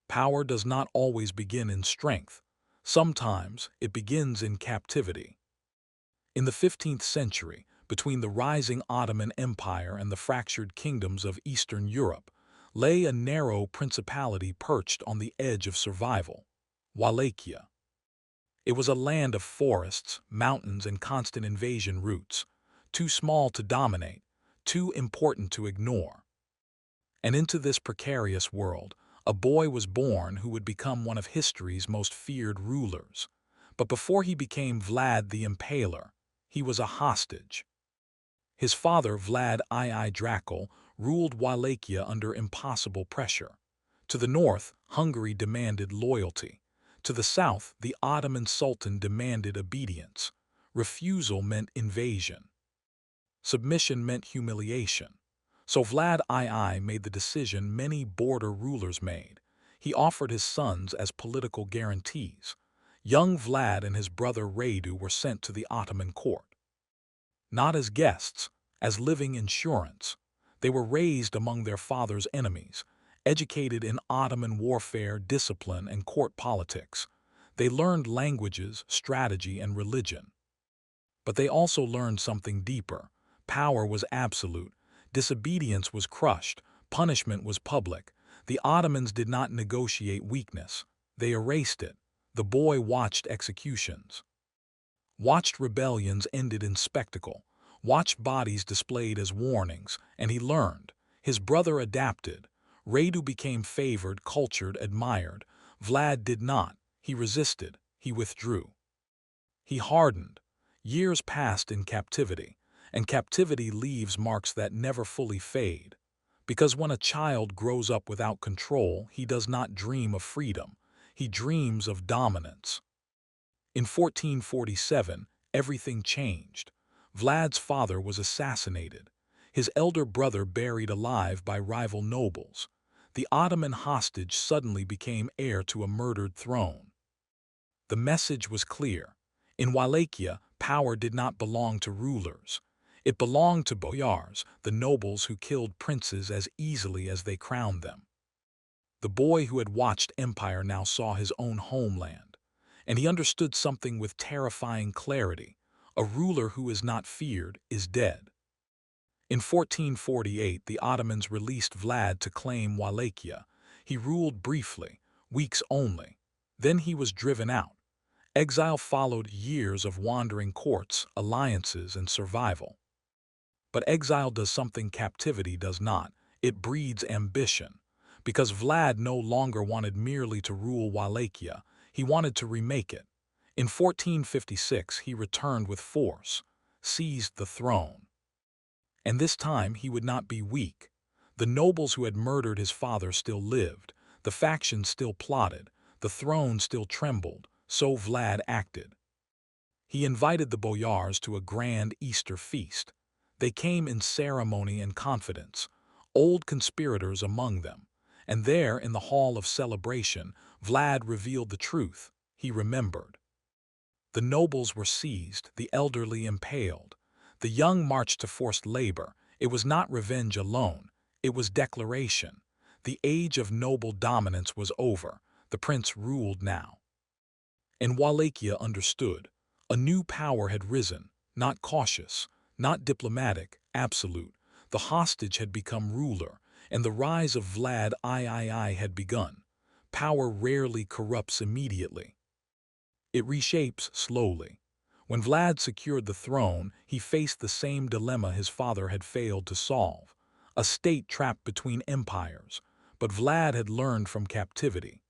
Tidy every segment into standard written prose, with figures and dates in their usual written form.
Power does not always begin in strength. Sometimes it begins in captivity. In the 15th century, between the rising Ottoman Empire and the fractured kingdoms of Eastern Europe, lay a narrow principality perched on the edge of survival, Wallachia. It was a land of forests, mountains, and constant invasion routes, too small to dominate, too important to ignore. And into this precarious world, a boy was born who would become one of history's most feared rulers. But before he became Vlad the Impaler, he was a hostage. His father, Vlad III Dracula, ruled Wallachia under impossible pressure. To the north, Hungary demanded loyalty. To the south, the Ottoman Sultan demanded obedience. Refusal meant invasion. Submission meant humiliation. So Vlad II made the decision many border rulers made. He offered his sons as political guarantees. Young Vlad and his brother Radu were sent to the Ottoman court. Not as guests, as living insurance. They were raised among their father's enemies, educated in Ottoman warfare, discipline, and court politics. They learned languages, strategy, and religion. But they also learned something deeper. Power was absolute. Disobedience was crushed. Punishment was public. The Ottomans did not negotiate weakness. They erased it. The boy watched executions, watched rebellions ended in spectacle, watched bodies displayed as warnings, and he learned. His brother adapted. Radu became favored, cultured, admired. Vlad did not. He resisted. He withdrew. He hardened. Years passed in captivity, and captivity leaves marks that never fully fade. Because when a child grows up without control, he does not dream of freedom. He dreams of dominance. In 1447, everything changed. Vlad's father was assassinated. His elder brother buried alive by rival nobles. The Ottoman hostage suddenly became heir to a murdered throne. The message was clear. In Wallachia, power did not belong to rulers. It belonged to boyars, the nobles who killed princes as easily as they crowned them. The boy who had watched empire now saw his own homeland, and he understood something with terrifying clarity. A ruler who is not feared is dead. In 1448, the Ottomans released Vlad to claim Wallachia. He ruled briefly, weeks only. Then he was driven out. Exile followed years of wandering courts, alliances, and survival. But exile does something captivity does not. It breeds ambition. Because Vlad no longer wanted merely to rule Wallachia, he wanted to remake it. In 1456, he returned with force, seized the throne. And this time he would not be weak. The nobles who had murdered his father still lived, the factions still plotted, the throne still trembled, so Vlad acted. He invited the boyars to a grand Easter feast. They came in ceremony and confidence, old conspirators among them. And there, in the hall of celebration, Vlad revealed the truth. He remembered. The nobles were seized, the elderly impaled. The young marched to forced labor. It was not revenge alone. It was declaration. The age of noble dominance was over. The prince ruled now. And Wallachia understood. A new power had risen, not cautious, not diplomatic, absolute. The hostage had become ruler, and the rise of Vlad III had begun. Power rarely corrupts immediately. It reshapes slowly. When Vlad secured the throne, he faced the same dilemma his father had failed to solve. A state trapped between empires. But Vlad had learned from captivity.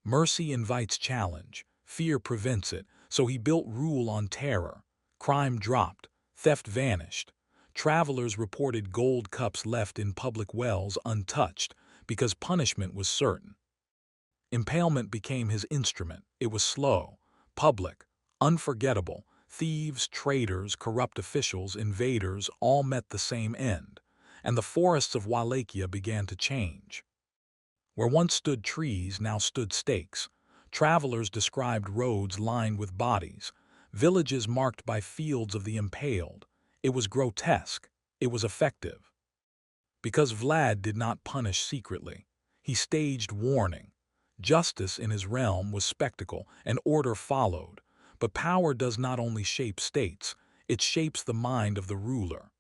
Mercy invites challenge. Fear prevents it, so he built rule on terror. Crime dropped. Theft vanished. Travelers reported gold cups left in public wells untouched because punishment was certain. Impalement became his instrument. It was slow, public, unforgettable. Thieves, traitors, corrupt officials, invaders all met the same end, and the forests of Wallachia began to change. Where once stood trees, now stood stakes. Travelers described roads lined with bodies, villages marked by fields of the impaled. It was grotesque. It was effective. Because Vlad did not punish secretly. He staged warning. Justice in his realm was spectacle, and order followed. But power does not only shape states, it shapes the mind of the ruler.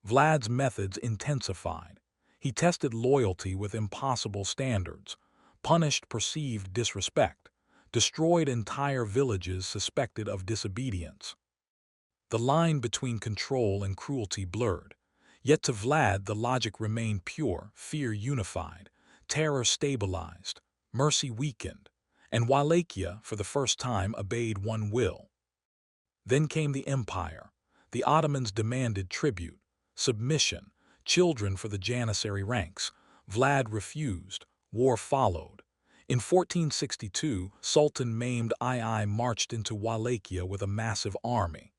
Vlad's methods intensified. He tested loyalty with impossible standards, punished perceived disrespect, destroyed entire villages suspected of disobedience. The line between control and cruelty blurred. Yet to Vlad the logic remained pure, fear unified, terror stabilized, mercy weakened, and Wallachia for the first time obeyed one will. Then came the empire. The Ottomans demanded tribute, submission, children for the Janissary ranks. Vlad refused. War followed. In 1462, Sultan Mehmed II marched into Wallachia with a massive army.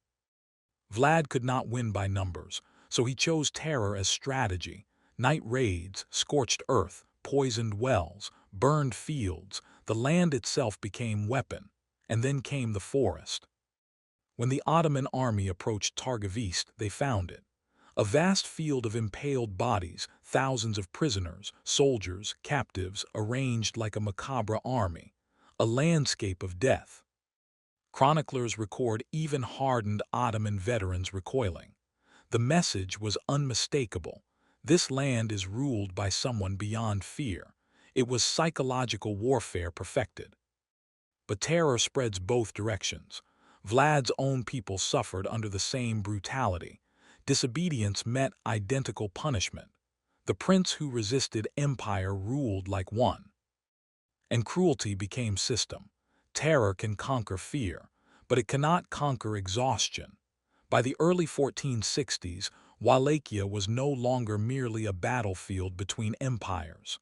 Vlad could not win by numbers, so he chose terror as strategy. Night raids, scorched earth, poisoned wells, burned fields. The land itself became weapon, and then came the forest. When the Ottoman army approached Targovist, they found it. A vast field of impaled bodies, thousands of prisoners, soldiers, captives, arranged like a macabre army. A landscape of death. Chroniclers record even hardened Ottoman veterans recoiling. The message was unmistakable. This land is ruled by someone beyond fear. It was psychological warfare perfected. But terror spreads both directions. Vlad's own people suffered under the same brutality. Disobedience met identical punishment. The prince who resisted empire ruled like one. And cruelty became system. Terror can conquer fear, but it cannot conquer exhaustion. By the early 1460s, Wallachia was no longer merely a battlefield between empires.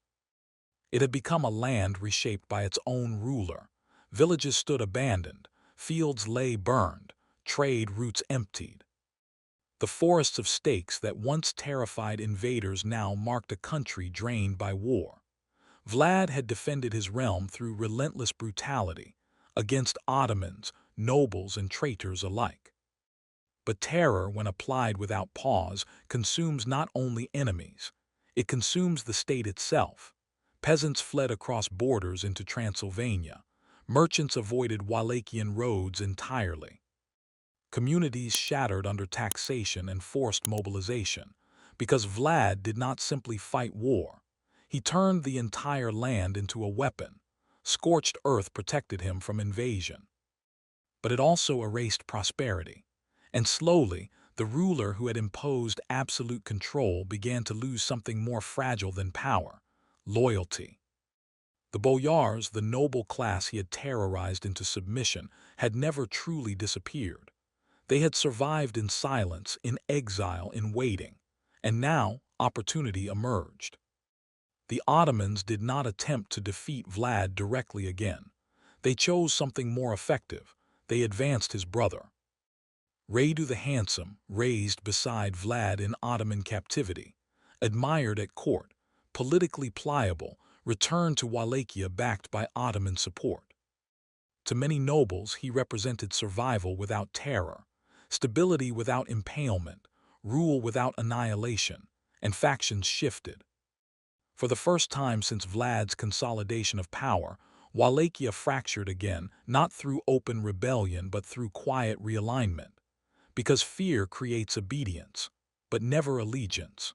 It had become a land reshaped by its own ruler. Villages stood abandoned, fields lay burned, trade routes emptied. The forests of stakes that once terrified invaders now marked a country drained by war. Vlad had defended his realm through relentless brutality, against Ottomans, nobles, and traitors alike. But terror, when applied without pause, consumes not only enemies, it consumes the state itself. Peasants fled across borders into Transylvania. Merchants avoided Wallachian roads entirely. Communities shattered under taxation and forced mobilization, because Vlad did not simply fight war. He turned the entire land into a weapon. Scorched earth protected him from invasion. But it also erased prosperity. And slowly, the ruler who had imposed absolute control began to lose something more fragile than power: loyalty. The boyars, the noble class he had terrorized into submission, had never truly disappeared. They had survived in silence, in exile, in waiting. And now, opportunity emerged. The Ottomans did not attempt to defeat Vlad directly again. They chose something more effective. They advanced his brother. Radu the Handsome, raised beside Vlad in Ottoman captivity, admired at court, politically pliable, returned to Wallachia backed by Ottoman support. To many nobles, he represented survival without terror, stability without impalement, rule without annihilation, and factions shifted. For the first time since Vlad's consolidation of power, Wallachia fractured again, not through open rebellion but through quiet realignment. Because fear creates obedience, but never allegiance.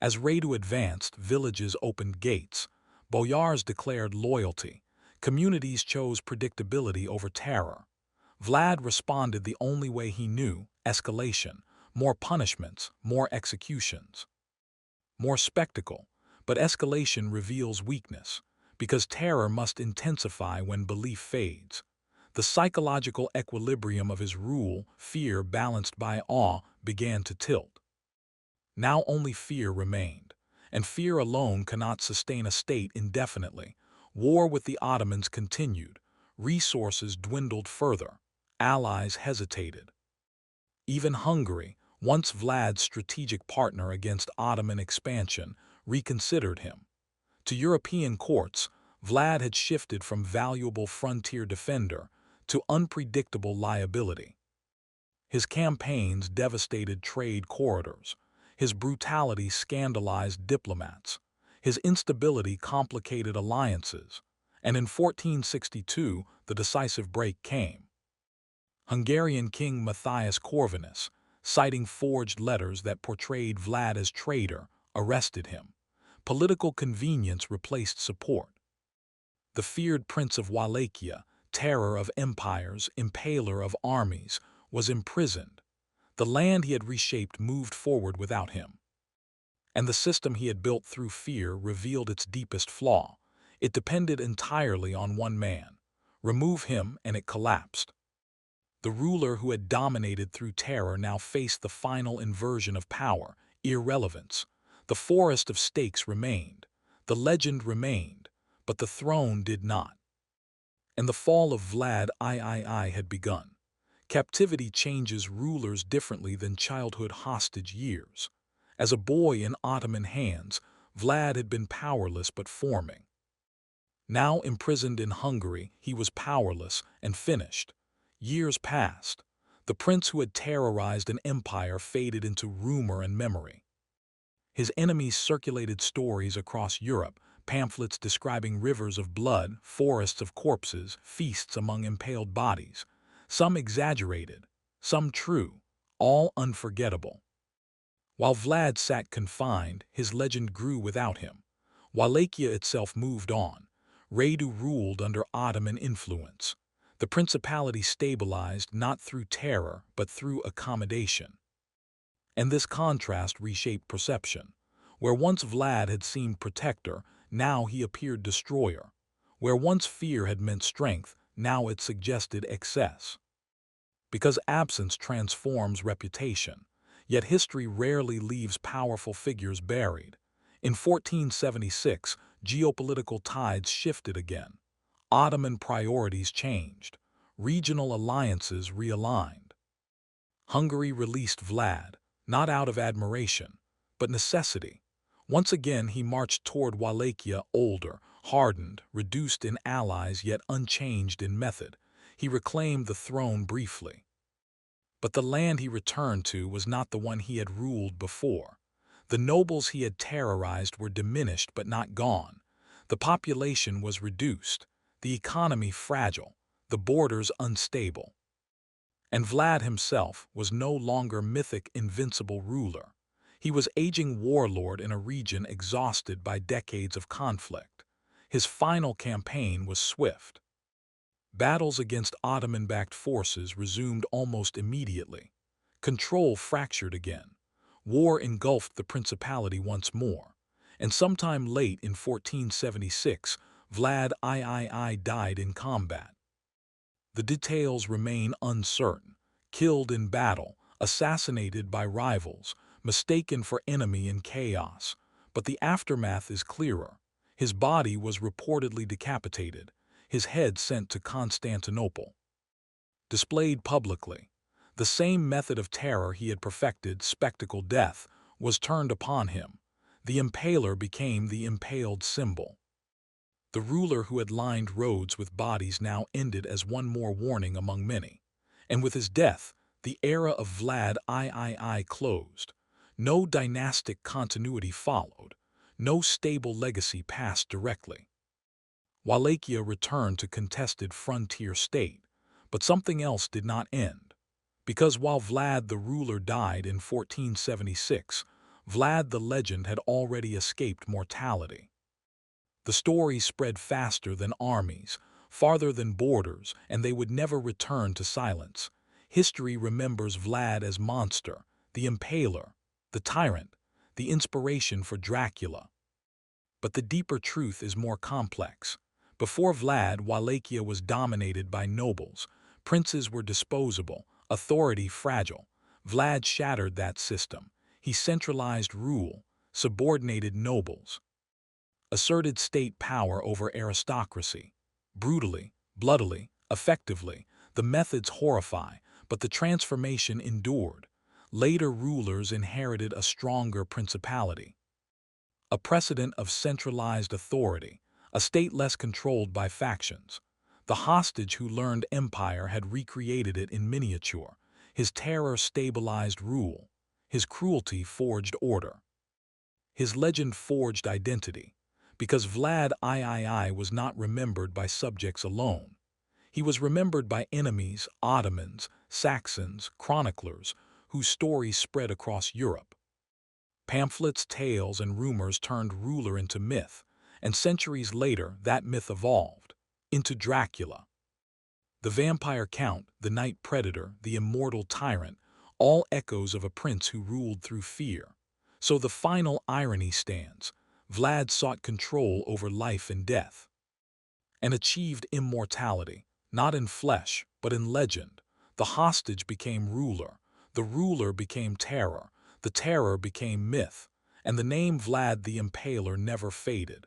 As Radu advanced, villages opened gates, boyars declared loyalty, communities chose predictability over terror. Vlad responded the only way he knew: escalation, more punishments, more executions, more spectacle. But escalation reveals weakness, because terror must intensify when belief fades. The psychological equilibrium of his rule, fear balanced by awe, began to tilt. Now only fear remained, and fear alone cannot sustain a state indefinitely. War with the Ottomans continued. Resources dwindled further. Allies hesitated. Even Hungary, once Vlad's strategic partner against Ottoman expansion, reconsidered him. To European courts, Vlad had shifted from valuable frontier defender to unpredictable liability. His campaigns devastated trade corridors. His brutality scandalized diplomats. His instability complicated alliances, and in 1462 the decisive break came. Hungarian King Matthias Corvinus, citing forged letters that portrayed Vlad as traitor, arrested him. Political convenience replaced support. The feared Prince of Wallachia, terror of empires, impaler of armies, was imprisoned. The land he had reshaped moved forward without him. And the system he had built through fear revealed its deepest flaw. It depended entirely on one man. Remove him and it collapsed. The ruler who had dominated through terror now faced the final inversion of power, irrelevance. The forest of stakes remained. The legend remained, but the throne did not. And the fall of Vlad III had begun. Captivity changes rulers differently than childhood hostage years. As a boy in Ottoman hands, Vlad had been powerless but forming. Now imprisoned in Hungary, he was powerless and finished. Years passed. The prince who had terrorized an empire faded into rumor and memory. His enemies circulated stories across Europe, pamphlets describing rivers of blood, forests of corpses, feasts among impaled bodies. Some exaggerated, some true, all unforgettable. While Vlad sat confined, his legend grew without him. Wallachia itself moved on. Radu ruled under Ottoman influence. The principality stabilized not through terror, but through accommodation. And this contrast reshaped perception. Where once Vlad had seemed protector, now he appeared destroyer. Where once fear had meant strength, now it suggested excess. Because absence transforms reputation. Yet history rarely leaves powerful figures buried. In 1476, geopolitical tides shifted again. Ottoman priorities changed. Regional alliances realigned. Hungary released Vlad, not out of admiration, but necessity. Once again he marched toward Wallachia, older, hardened, reduced in allies yet unchanged in method. He reclaimed the throne briefly. But the land he returned to was not the one he had ruled before. The nobles he had terrorized were diminished but not gone. The population was reduced, the economy fragile, the borders unstable. And Vlad himself was no longer mythic invincible ruler. He was aging warlord in a region exhausted by decades of conflict. His final campaign was swift. Battles against Ottoman-backed forces resumed almost immediately. Control fractured again. War engulfed the principality once more. And sometime late in 1476, Vlad III died in combat. The details remain uncertain. Killed in battle, assassinated by rivals, mistaken for enemy in chaos. But the aftermath is clearer. His body was reportedly decapitated, his head sent to Constantinople. Displayed publicly, the same method of terror he had perfected, spectacle death, was turned upon him. The Impaler became the impaled symbol. The ruler who had lined roads with bodies now ended as one more warning among many. And with his death, the era of Vlad III closed. No dynastic continuity followed. No stable legacy passed directly. Wallachia returned to contested frontier state, but something else did not end. Because while Vlad the ruler died in 1476, Vlad the legend had already escaped mortality. The story spread faster than armies, farther than borders, and they would never return to silence. History remembers Vlad as monster, the impaler, the tyrant, the inspiration for Dracula. But the deeper truth is more complex. Before Vlad, Wallachia was dominated by nobles. Princes were disposable, authority fragile. Vlad shattered that system. He centralized rule, subordinated nobles, asserted state power over aristocracy. Brutally, bloodily, effectively, the methods horrify, but the transformation endured. Later rulers inherited a stronger principality, a precedent of centralized authority, a state less controlled by factions. The hostage who learned empire had recreated it in miniature. His terror stabilized rule. His cruelty forged order. His legend-forged identity, because Vlad III was not remembered by subjects alone. He was remembered by enemies, Ottomans, Saxons, chroniclers, whose stories spread across Europe. Pamphlets, tales, and rumors turned ruler into myth, and centuries later that myth evolved into Dracula. The vampire count, the night predator, the immortal tyrant, all echoes of a prince who ruled through fear. So the final irony stands. Vlad sought control over life and death, and achieved immortality, not in flesh, but in legend. The hostage became ruler, the ruler became terror, the terror became myth, and the name Vlad the Impaler never faded.